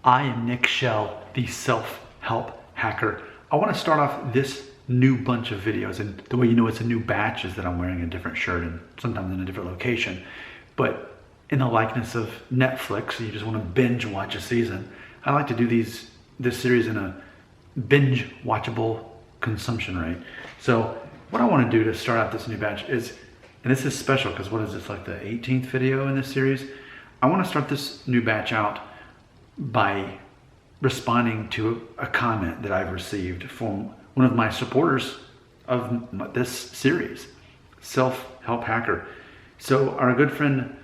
I am Nick Shell, the self-help hacker. I want to start off this new bunch of videos, and the way you know it's a new batch is that I'm wearing a different shirt and sometimes in a different location. But in the likeness of Netflix, you just want to binge watch a season. I like to do this series in a binge watchable consumption rate. So what I want to do to start out this new batch is, and this is special because what is this, like the 18th video in this series? I want to start this new batch out by responding to a comment that I've received from one of my supporters of this series, Self-Help Hacker. So our good friend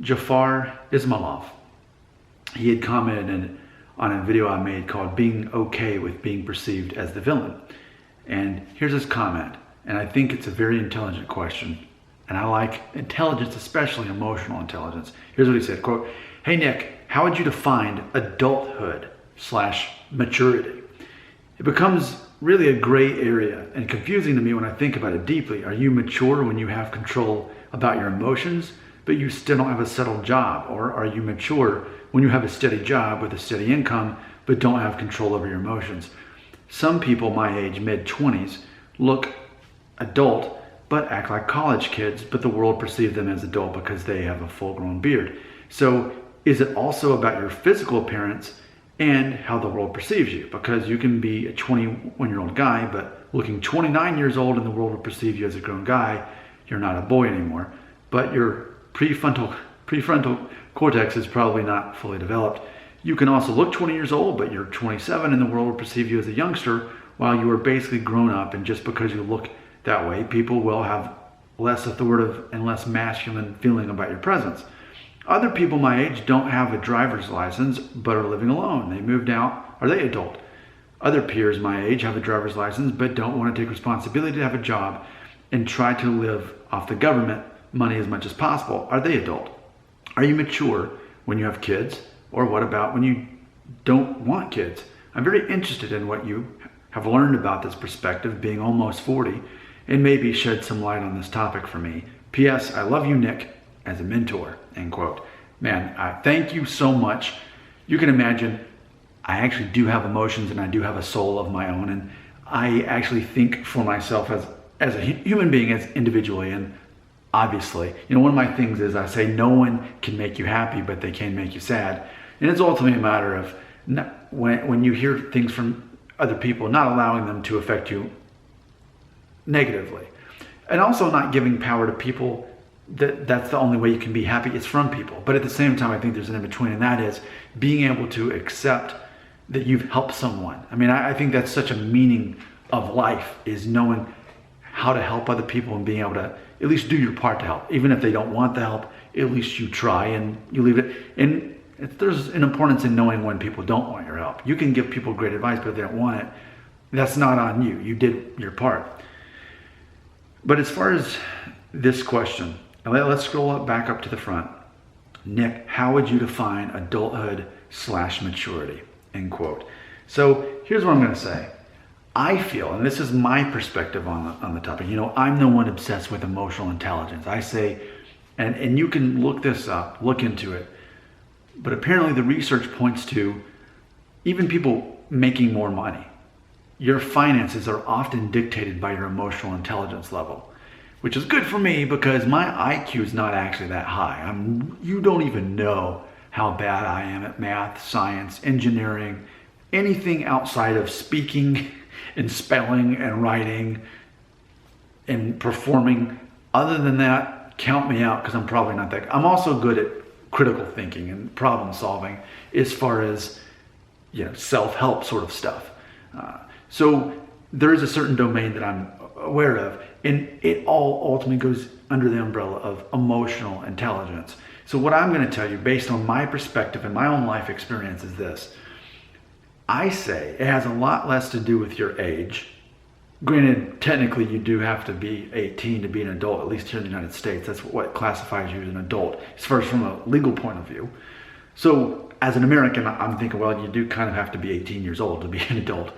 Jafar Ismailov, he had commented on a video I made called Being Okay with Being Perceived as the Villain. And here's his comment, and I think it's a very intelligent question. And I like intelligence, especially emotional intelligence. Here's what he said, quote, "Hey Nick, how would you define adulthood/maturity? It becomes really a gray area and confusing to me when I think about it deeply. Are you mature when you have control about your emotions, but you still don't have a settled job? Or are you mature when you have a steady job with a steady income, but don't have control over your emotions? Some people my age, mid-20s, look adult, but act like college kids, but the world perceives them as adult because they have a full-grown beard. So is it also about your physical appearance and how the world perceives you? Because you can be a 21-year-old guy, but looking 29 years old and the world will perceive you as a grown guy. You're not a boy anymore, but your prefrontal cortex is probably not fully developed. You can also look 20 years old, but you're 27 and the world will perceive you as a youngster while you are basically grown up. And just because you look that way, people will have less authoritative and less masculine feeling about your presence. Other people my age don't have a driver's license, but are living alone. They moved out. Are they adult? Other peers my age have a driver's license, but don't want to take responsibility to have a job and try to live off the government money as much as possible. Are they adult? Are you mature when you have kids? Or what about when you don't want kids? I'm very interested in what you have learned about this perspective, being almost 40, and maybe shed some light on this topic for me. P.S. I love you, Nick, as a mentor," end quote. Man, thank you so much. You can imagine I actually do have emotions and I do have a soul of my own, and I actually think for myself as a human being, as individually, and obviously, one of my things is I say no one can make you happy, but they can make you sad. And it's ultimately a matter of when you hear things from other people, not allowing them to affect you negatively. And also not giving power to people that's the only way you can be happy. It's from people. But at the same time, I think there's an in-between, and that is being able to accept that you've helped someone. I mean, I think that's such a meaning of life, is knowing how to help other people and being able to at least do your part to help. Even if they don't want the help, at least you try and you leave it. And there's an importance in knowing when people don't want your help. You can give people great advice, but if they don't want it, that's not on you. You did your part. But as far as this question, let's scroll back up to the front. Nick, how would you define adulthood/maturity? End quote. So here's what I'm going to say. I feel, and this is my perspective on the topic, I'm the one obsessed with emotional intelligence. I say, and you can look this up, look into it, but apparently the research points to even people making more money. Your finances are often dictated by your emotional intelligence level, which is good for me because my IQ is not actually that high. You don't even know how bad I am at math, science, engineering, anything outside of speaking and spelling and writing and performing. Other than that, count me out because I'm probably not that. I'm also good at critical thinking and problem solving as far as self-help sort of stuff. So there is a certain domain that I'm aware of, and it all ultimately goes under the umbrella of emotional intelligence. So what I'm going to tell you based on my perspective and my own life experience is this. I say it has a lot less to do with your age. Granted, technically you do have to be 18 to be an adult, at least here in the United States. That's what classifies you as an adult, as far as from a legal point of view. So as an American, I'm thinking, well, you do kind of have to be 18 years old to be an adult.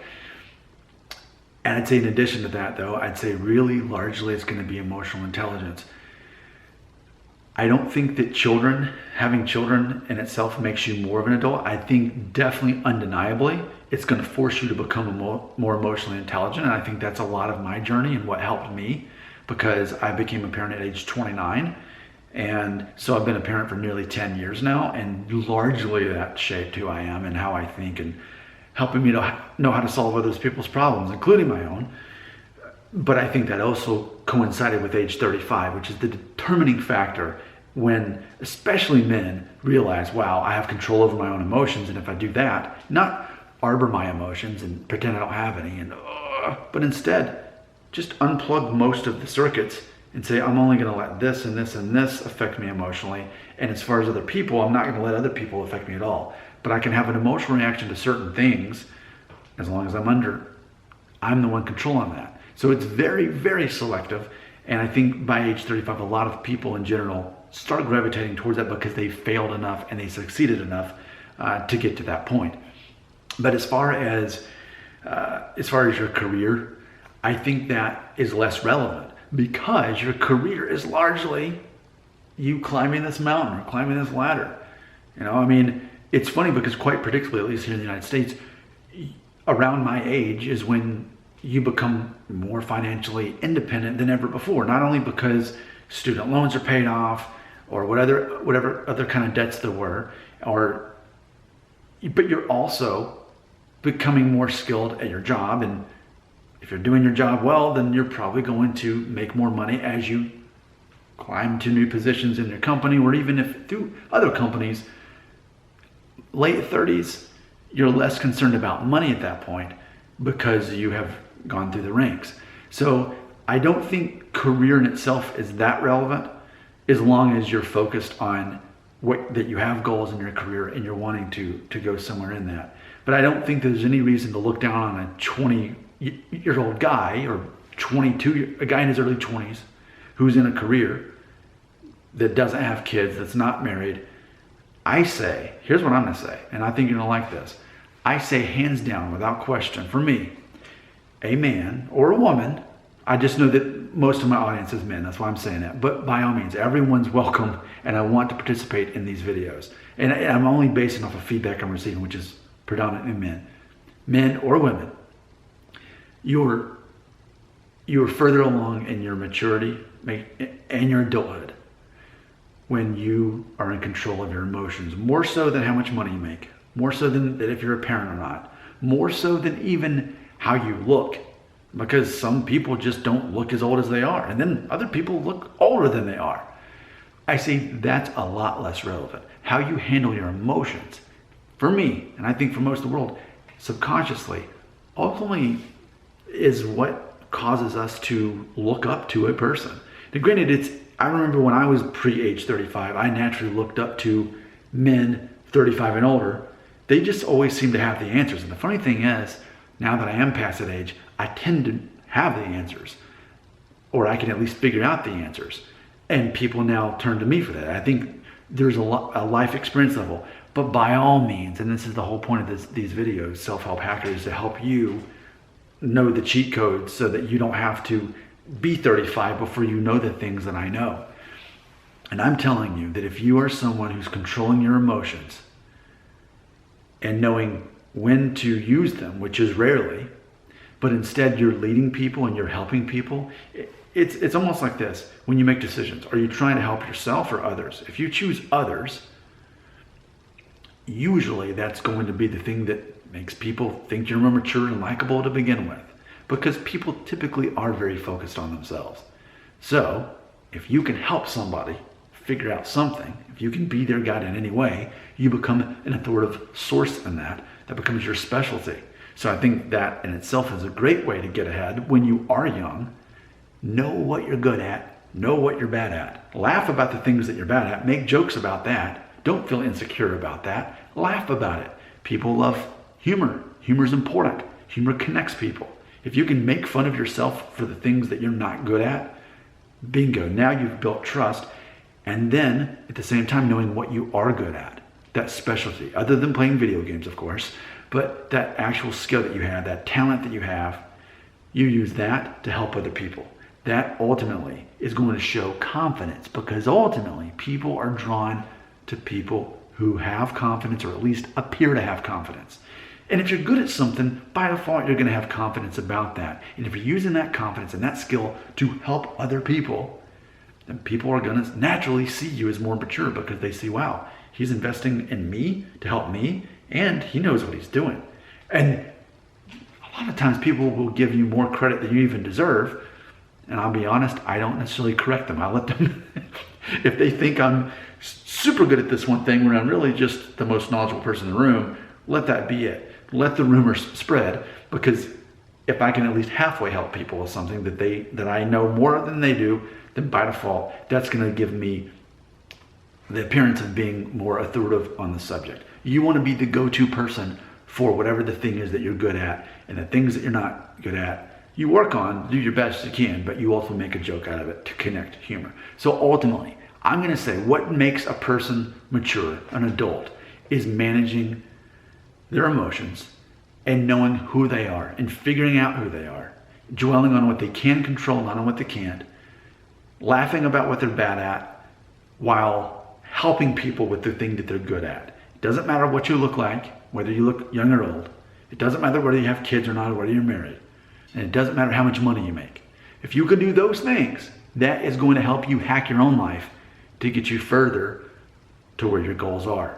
And I'd say in addition to that, though, I'd say really largely it's going to be emotional intelligence. I don't think that having children in itself makes you more of an adult. I think definitely undeniably, it's going to force you to become more emotionally intelligent. And I think that's a lot of my journey and what helped me, because I became a parent at age 29. And so I've been a parent for nearly 10 years now, and largely that shaped who I am and how I think, and helping me to know how to solve other people's problems, including my own. But I think that also coincided with age 35, which is the determining factor when especially men realize, wow, I have control over my own emotions. And if I do that, not arbor my emotions and pretend I don't have any, but instead just unplug most of the circuits and say, I'm only going to let this and this and this affect me emotionally. And as far as other people, I'm not going to let other people affect me at all. But I can have an emotional reaction to certain things as long as I'm the one controlling that. So it's very, very selective. And I think by age 35, a lot of people in general start gravitating towards that because they failed enough and they succeeded enough to get to that point. But as far as your career, I think that is less relevant, because your career is largely you climbing this mountain or climbing this ladder. It's funny because quite predictably, at least here in the United States, around my age is when you become more financially independent than ever before. Not only because student loans are paid off or whatever other kind of debts there were, but you're also becoming more skilled at your job. And if you're doing your job well, then you're probably going to make more money as you climb to new positions in your company, or even if through other companies. Late 30s, you're less concerned about money at that point because you have gone through the ranks. So I don't think career in itself is that relevant, as long as you're focused on that you have goals in your career and you're wanting to go somewhere in that. But I don't think there's any reason to look down on a 20-year-old guy or a guy in his early 20s who's in a career that doesn't have kids, that's not married. I say, here's what I'm going to say, and I think you're going to like this. I say hands down, without question, for me, a man or a woman, I just know that most of my audience is men, that's why I'm saying that. But by all means, everyone's welcome, and I want to participate in these videos. And I'm only basing off of feedback I'm receiving, which is predominantly men. Men or women, you're further along in your maturity and your adulthood when you are in control of your emotions, more so than how much money you make, more so than that if you're a parent or not, more so than even how you look, because some people just don't look as old as they are, and then other people look older than they are. I say that's a lot less relevant. How you handle your emotions, for me, and I think for most of the world, subconsciously, ultimately is what causes us to look up to a person. Now, granted, I remember when I was pre-age 35, I naturally looked up to men 35 and older. They just always seem to have the answers. And the funny thing is, now that I am past that age, I tend to have the answers, or I can at least figure out the answers. And people now turn to me for that. I think there's a life experience level. But by all means, and this is the whole point of these videos, Self-Help Hackers, to help you know the cheat codes so that you don't have to be 35 before you know the things that I know. And I'm telling you that if you are someone who's controlling your emotions and knowing when to use them, which is rarely, but instead you're leading people and you're helping people, it's almost like this. When you make decisions, are you trying to help yourself or others? If you choose others, usually that's going to be the thing that makes people think you're more mature and likable to begin with, because people typically are very focused on themselves. So if you can help somebody figure out something, if you can be their guide in any way, you become an authoritative source in that becomes your specialty. So I think that in itself is a great way to get ahead when you are young. Know what you're good at, know what you're bad at. Laugh about the things that you're bad at, make jokes about that. Don't feel insecure about that. Laugh about it. People love humor. Humor is important. Humor connects people. If you can make fun of yourself for the things that you're not good at, bingo, now you've built trust. And then at the same time, knowing what you are good at, that specialty, other than playing video games, of course, but that actual skill that you have, that talent that you have, you use that to help other people. that ultimately is going to show confidence, because ultimately people are drawn to people who have confidence, or at least appear to have confidence. And if you're good at something, by default, you're going to have confidence about that. And if you're using that confidence and that skill to help other people, then people are going to naturally see you as more mature, because they see, wow, he's investing in me to help me, and he knows what he's doing. And a lot of times people will give you more credit than you even deserve. And I'll be honest, I don't necessarily correct them. I let them, if they think I'm super good at this one thing when I'm really just the most knowledgeable person in the room, let that be it. Let the rumors spread, because if I can at least halfway help people with something that I know more than they do, then by default, that's going to give me the appearance of being more authoritative on the subject. You want to be the go-to person for whatever the thing is that you're good at, and the things that you're not good at, you work on, do your best you can, but you also make a joke out of it to connect humor. So ultimately, I'm going to say what makes a person mature, an adult, is managing their emotions and knowing who they are and figuring out who they are, dwelling on what they can control, not on what they can't, laughing about what they're bad at while helping people with the thing that they're good at. It doesn't matter what you look like, whether you look young or old. It doesn't matter whether you have kids or not, or whether you're married. And it doesn't matter how much money you make. If you can do those things, that is going to help you hack your own life to get you further to where your goals are.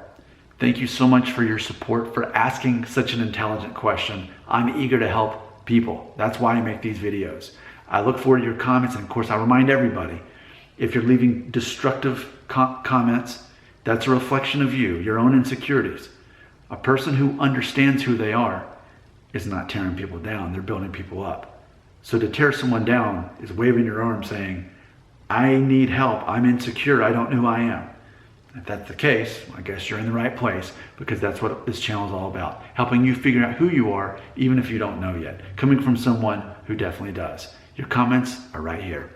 Thank you so much for your support, for asking such an intelligent question. I'm eager to help people. That's why I make these videos. I look forward to your comments, and of course I remind everybody, if you're leaving destructive comments, that's a reflection of you, your own insecurities. A person who understands who they are is not tearing people down, they're building people up. So to tear someone down is waving your arm saying, I need help, I'm insecure, I don't know who I am. If that's the case, I guess you're in the right place, because that's what this channel is all about. Helping you figure out who you are, even if you don't know yet. Coming from someone who definitely does. Your comments are right here.